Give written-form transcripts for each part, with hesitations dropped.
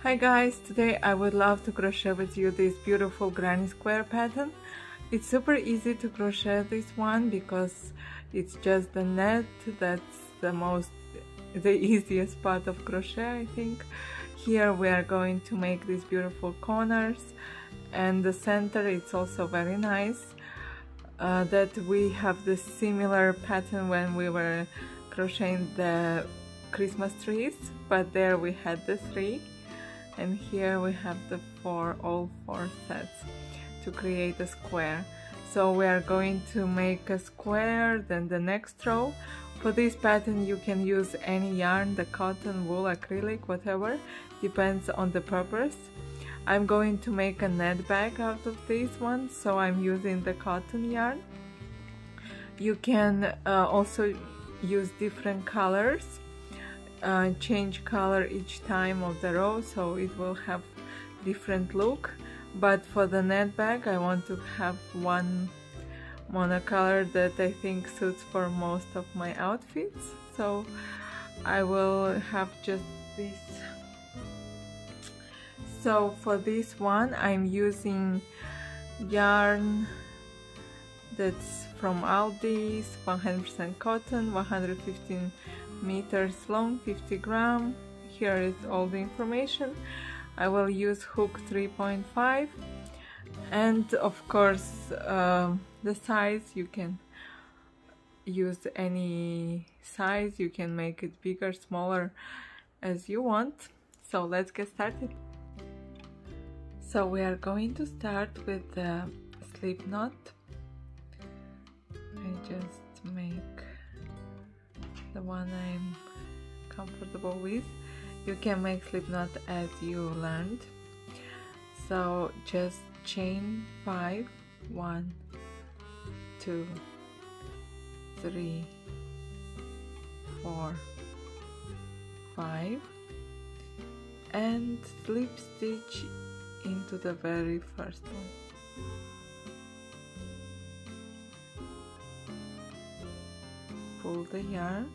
Hi guys, today I would love to crochet with you this beautiful granny square pattern. It's super easy to crochet this one because it's just the net that's the easiest part of crochet, I think. Here we are going to make these beautiful corners, and the center it's also very nice that we have this similar pattern when we were crocheting the Christmas trees, but there we had the 3. And here we have the all four sets to create a square. So we are going to make a square, then the next row. For this pattern you can use any yarn, the cotton, wool, acrylic, whatever, depends on the purpose. I'm going to make a net bag out of this one, so I'm using the cotton yarn. You can also use different colors. Change color each time of the row, so it will have different look. But for the net bag I want to have one monocolor that I think suits for most of my outfits, so I will have just this. So for this one I'm using yarn that's from Aldi's, 100% cotton, 115 meters long, 50 gram. Here is all the information. I will use hook 3.5, and of course the size, you can use any size, you can make it bigger, smaller, as you want. So let's get started. So we are going to start with the slip knot. I just make the one I'm comfortable with. You can make slip knot as you learned. So just chain 5, 1, 2, 3, 4, 5, and slip stitch into the very first one. Pull the yarn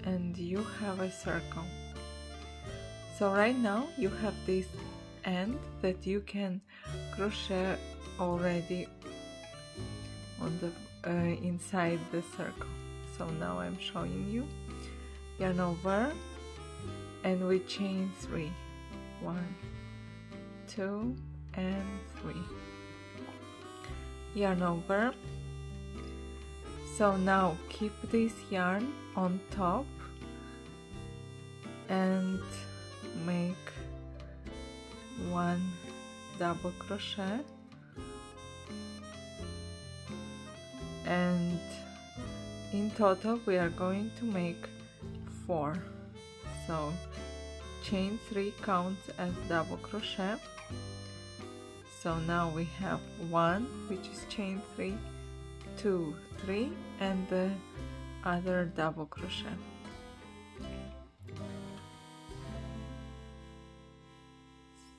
and you have a circle. So right now you have this end that you can crochet already on the inside the circle. So now I'm showing you. Yarn over and we chain 3, 1, 2 and 3. Yarn over. So now keep this yarn on top and make 1 double crochet, and in total we are going to make 4. So chain 3 counts as double crochet. So now we have 1, which is chain 3, 2, 3, and the other double crochet.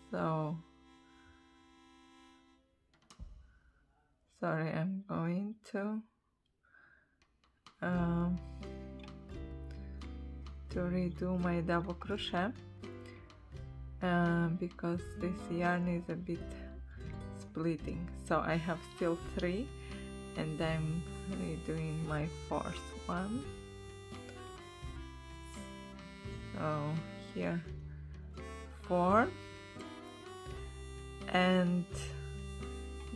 So sorry, I'm going to redo my double crochet because this yarn is a bit splitting. So I have still 3 and I'm redoing my 4th one. So here 4, and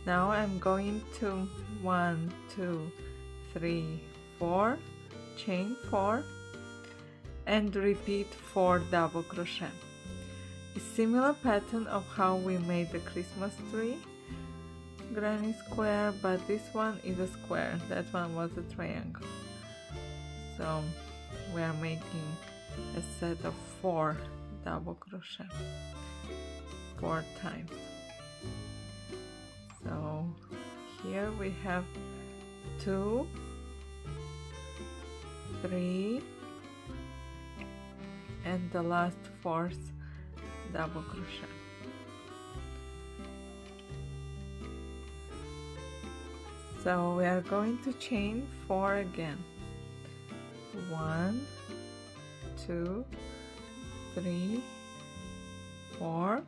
now I'm going to 1, 2, 3, 4, chain 4 and repeat 4 double crochet. A similar pattern of how we made the Christmas tree granny square, but this one is a square, that one was a triangle. So we are making a set of 4 double crochet 4 times. So here we have 2, 3, and the last 4th double crochet. So we are going to chain 4 again. 1, 2, 3, 4,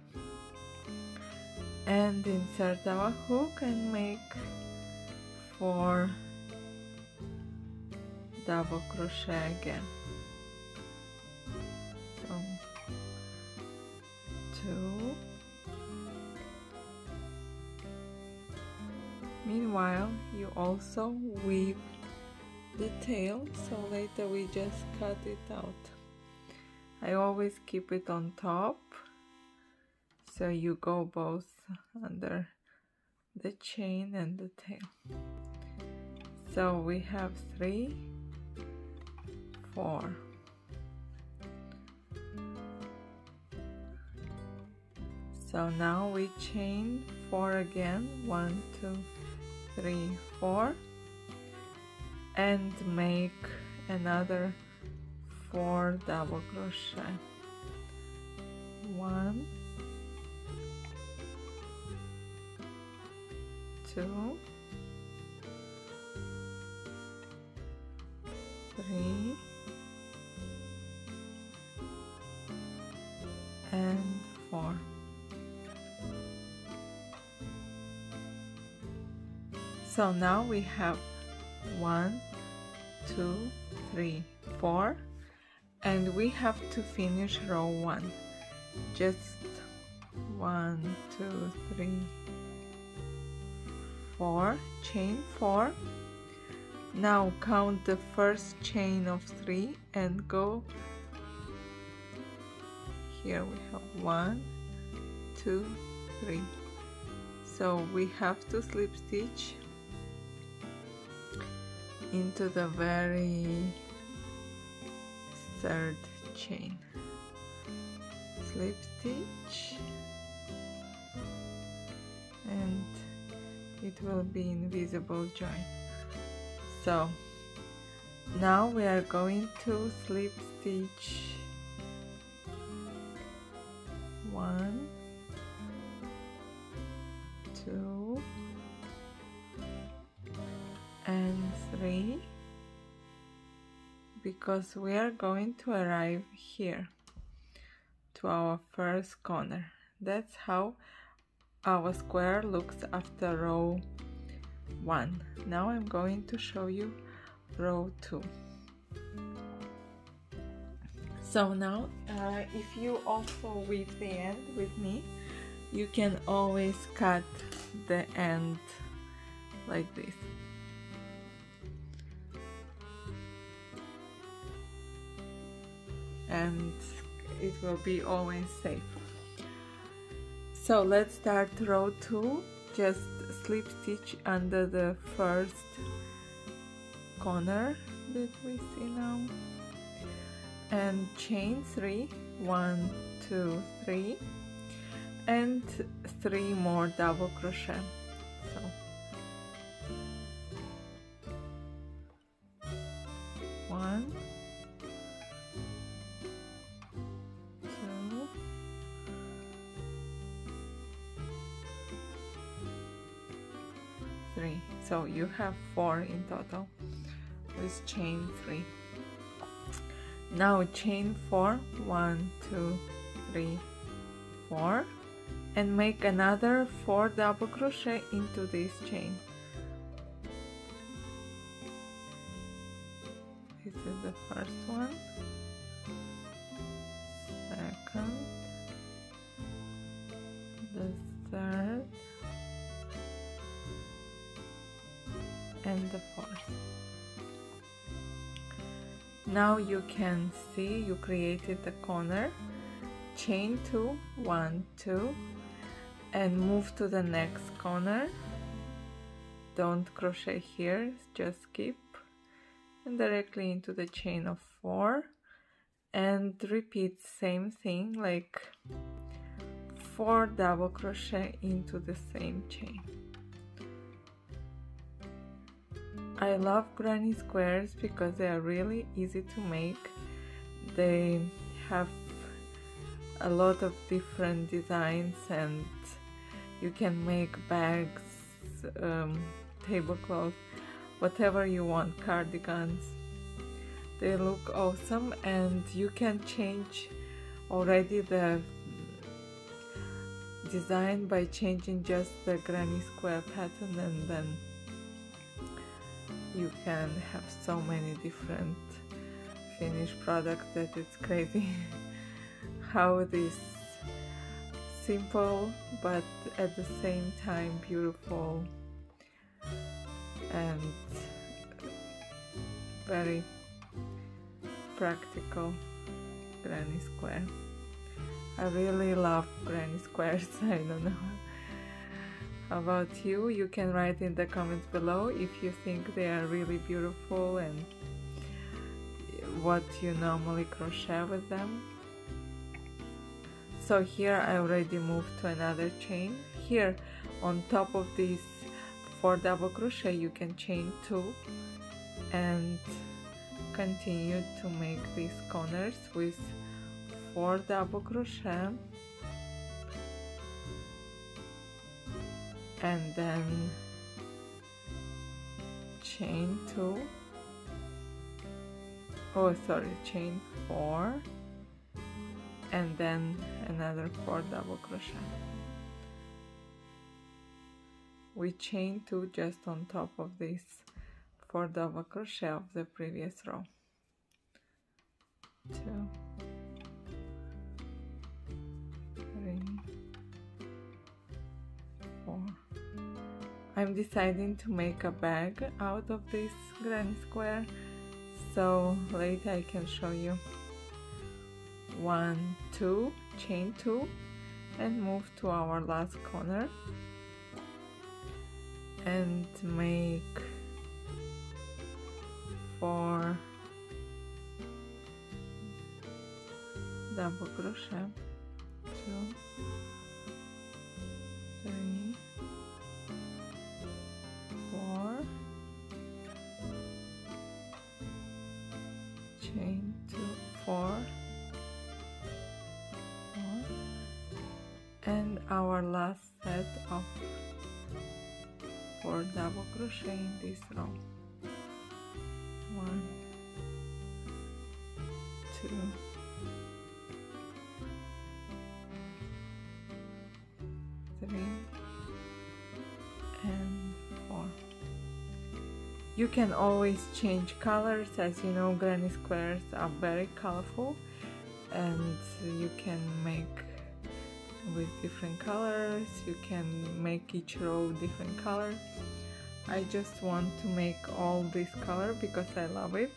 and insert our hook and make 4 double crochet again. So 2. Meanwhile, you also weave the tail, so later we just cut it out. I always keep it on top, so you go both under the chain and the tail. So we have 3, 4. So now we chain 4 again, 1, 2, 3, 4, and make another 4 double crochet. 1, 2, 3, and 4. So now we have 1, 2, 3, 4, and we have to finish row 1. Just 1, 2, 3, 4, chain 4. Now count the first chain of 3 and go. Here we have 1, 2, 3. So we have to slip stitch into the very third chain. Slip stitch, and it will be invisible join. So now we are going to slip stitch 1, 2, and 3, because we are going to arrive here to our first corner. That's how our square looks after row 1. Now I'm going to show you row 2. So now if you also weave the end with me, you can always cut the end like this. And it will be always safe. So let's start row 2. Just slip stitch under the first corner that we see now, and chain 3, 1, 2, 3, and 3 more double crochet. So 1, 2, 3. So you have 4 in total with chain 3. Now chain 4, 1, 2, 3, 4, and make another 4 double crochet into this chain. This is the first one, second, the third, and the fourth. Now you can see you created the corner. Chain 2, 1, 2, and move to the next corner. Don't crochet here, just skip and directly into the chain of 4, and repeat same thing, like 4 double crochet into the same chain. I love granny squares because they are really easy to make. They have a lot of different designs, and you can make bags, tablecloth, whatever you want, cardigans. They look awesome, and you can change already the design by changing just the granny square pattern, and then you can have so many different finished products that it's crazy how this simple but at the same time beautiful and very practical granny square. I really love granny squares. I don't know how about you. You can write in the comments below if you think they are really beautiful and what you normally crochet with them. So here I already moved to another chain. Here on top of these 4 double crochet you can chain 2 and continue to make these corners with 4 double crochet, and then chain 2, chain 4, and then another 4 double crochet. We chain 2 just on top of this 4 double crochet of the previous row. 2, 3, 4. I'm deciding to make a bag out of this granny square, so later I can show you. 1, 2, chain 2 and move to our last corner and make 4 double crochet. 2, 3, 4, chain 2, 4, and our last set of 4 double crochet in this row. 1, 2, 3, and 4. You can always change colors. As you know, granny squares are very colorful, and you can make with different colors. You can make each row different color. I just want to make all this color because I love it,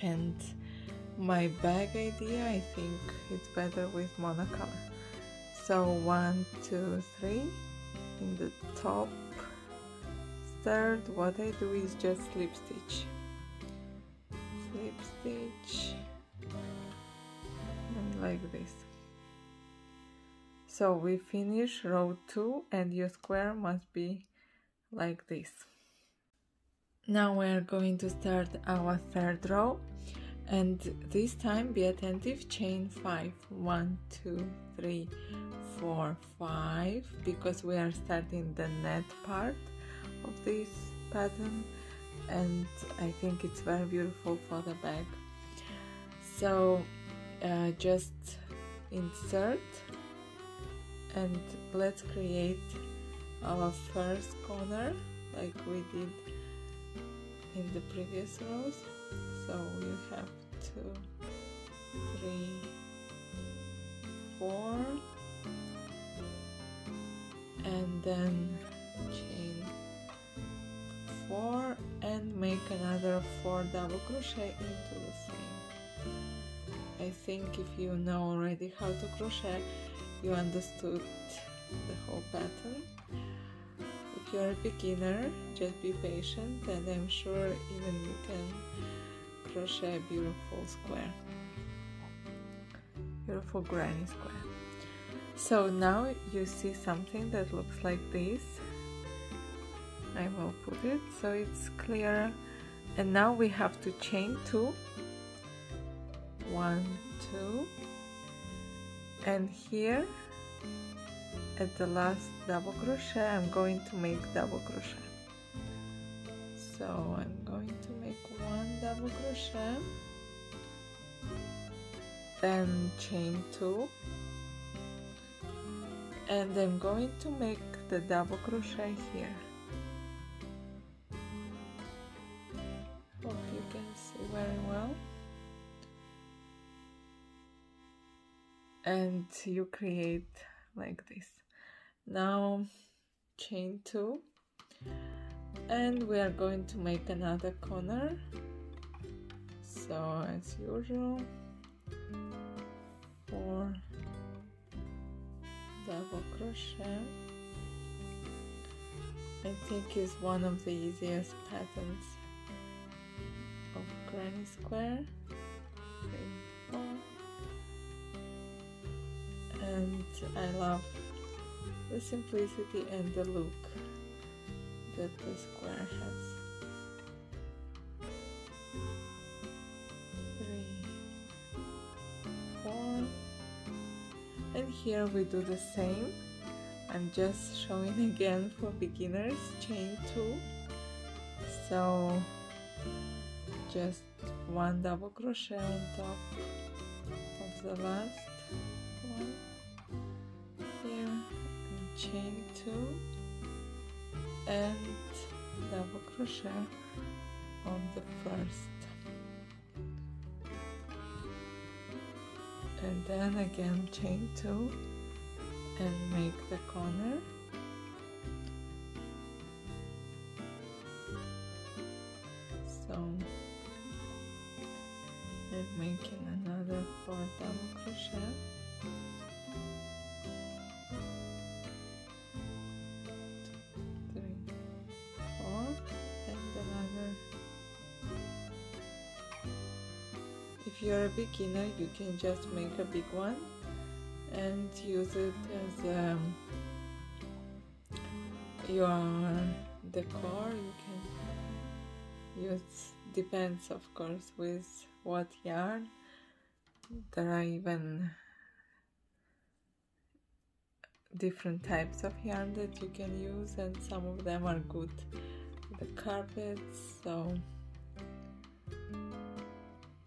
and my bag idea, I think it's better with monocolor. So 1, 2, 3 in the top third. What I do is just slip stitch, and like this. So we finish row 2 and your square must be like this. Now we are going to start our third row, and this time be attentive, chain 5. 1, 2, 3, 4, 5, because we are starting the net part of this pattern, and I think it's very beautiful for the bag. So just insert, and let's create our first corner like we did in the previous rows. So you have 2, 3, 4, and then chain 4 and make another 4 double crochet into the same. I think if you know already how to crochet, you understood the whole pattern. If you're a beginner, just be patient, and I'm sure even you can crochet a beautiful square, beautiful granny square. So now you see something that looks like this. I will put it so it's clearer. And now we have to chain 2, 1, 2, and here at the last double crochet I'm going to make double crochet. So I'm going to make 1 double double crochet, then chain 2, and I'm going to make the double crochet here. Hope you can see very well. And you create like this. Now chain 2, and we are going to make another corner. So as usual, 4 double crochet. I think is one of the easiest patterns of granny square. 3, 4. And I love the simplicity and the look that the square has. 3, 4, and here we do the same. I'm just showing again for beginners, chain 2, so just 1 double crochet on top of the last one here, and chain 2 and double crochet on the first, and then again chain 2 and make the corner. So I'm making another 4 double crochet. 2, 3, 4, and another. If you're a beginner, you can just make a big one and use it as your decor. You can use, depends of course with what yarn. There are even different types of yarn that you can use, and some of them are good with the carpets, so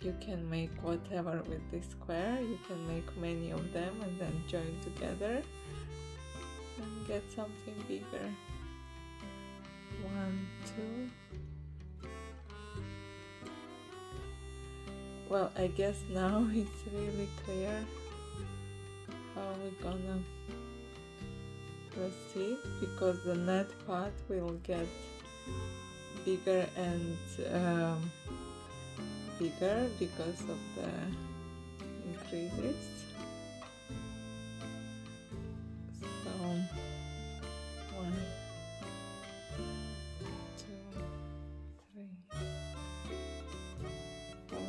you can make whatever with this square. You can make many of them and then join together and get something bigger. 1, 2. Well, I guess now it's really clear how we're gonna proceed, because the net part will get bigger and bigger because of the increases. So 1, 2, 3, 4.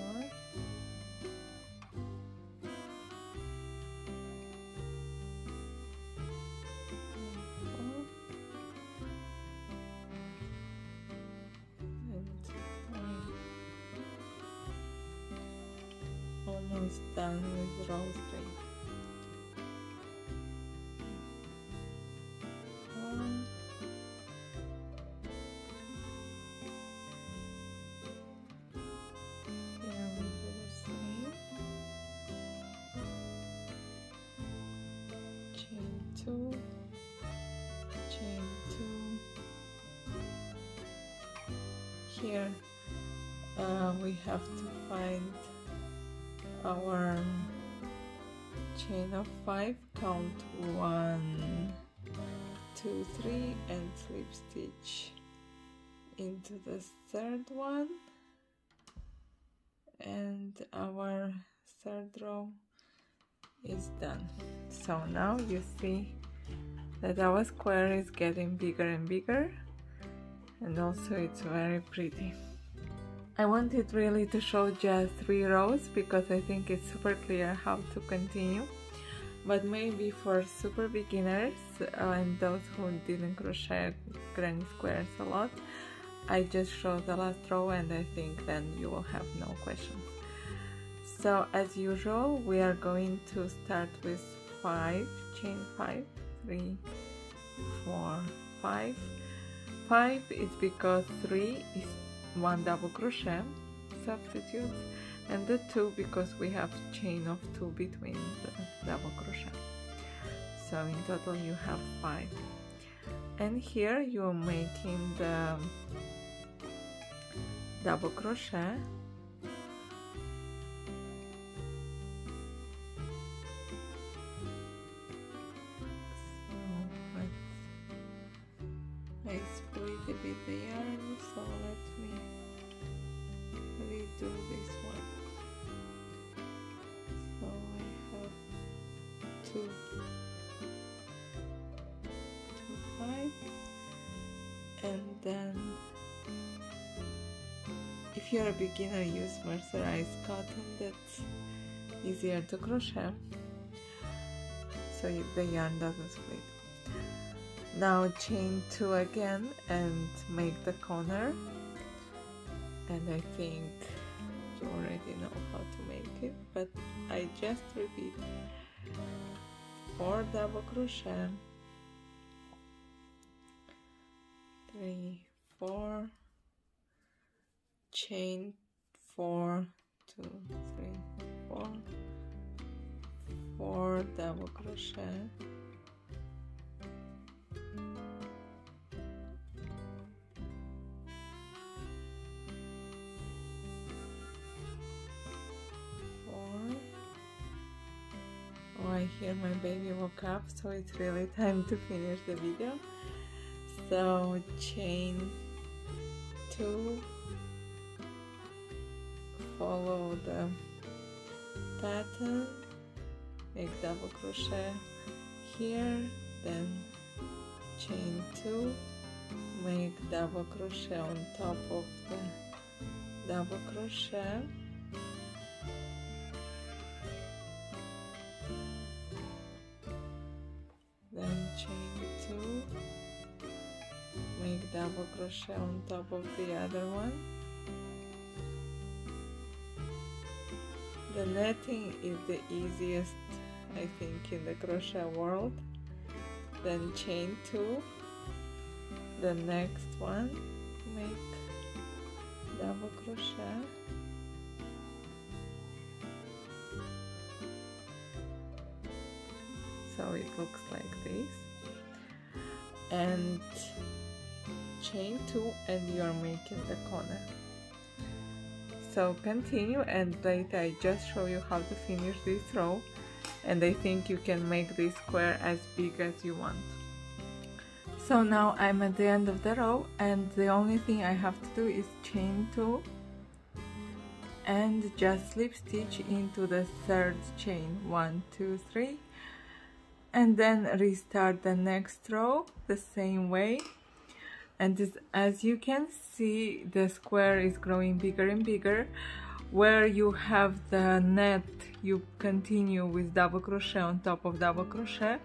Almost done with row 3. 1, here we do the same. Chain 2, chain 2. Here we have to find our chain of 5, count 1, 2, 3, and slip stitch into the third one, and our third row is done. So now you see that our square is getting bigger and bigger, and also it's very pretty. I wanted really to show just 3 rows because I think it's super clear how to continue, but maybe for super beginners and those who didn't crochet granny squares a lot, I just show the last row, and I think then you will have no questions. So as usual, we are going to start with 5, chain 5, 3, 4, 5. 5 is because 3 is 1 double crochet, substitutes, and the 2 because we have chain of 2 between the double crochet. So in total you have 5. And here you're making the double crochet. I split a bit the yarn, so let me redo this one. So I have 2, 5, and then if you're a beginner, use mercerized cotton, that's easier to crochet, so the yarn doesn't split. Now chain 2 again and make the corner, and I think you already know how to make it, but I just repeat. 4 double crochet, 3, 4, chain 4, 2, 3, 4, 4 double crochet, 4. Oh, I hear my baby woke up, so it's really time to finish the video. So chain 2, follow the pattern, make double crochet here, then chain 2, make double crochet on top of the double crochet, then chain 2, make double crochet on top of the other one. The netting is the easiest, I think, in the crochet world. Then chain 2, the next one, make double crochet, so it looks like this, and chain 2, and you're making the corner. So continue, and later I just show you how to finish this row, and I think you can make this square as big as you want. So now I'm at the end of the row, and the only thing I have to do is chain 2 and just slip stitch into the 3rd chain, 1, 2, 3, and then restart the next row the same way. And this, as you can see, the square is growing bigger and bigger. Where you have the net, you continue with double crochet on top of double crochet.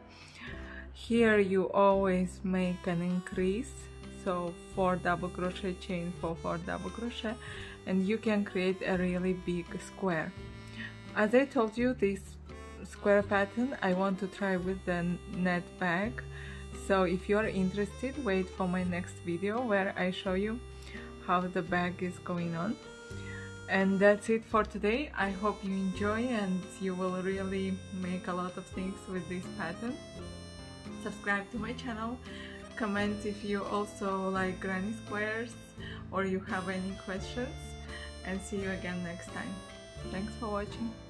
Here you always make an increase, so 4 double crochet, chain 4, 4 double crochet, and you can create a really big square. As I told you, this square pattern I want to try with the net bag. So if you're interested, wait for my next video where I show you how the bag is going on. And that's it for today. I hope you enjoy and you will really make a lot of things with this pattern. Subscribe to my channel, comment if you also like granny squares or you have any questions, and see you again next time. Thanks for watching.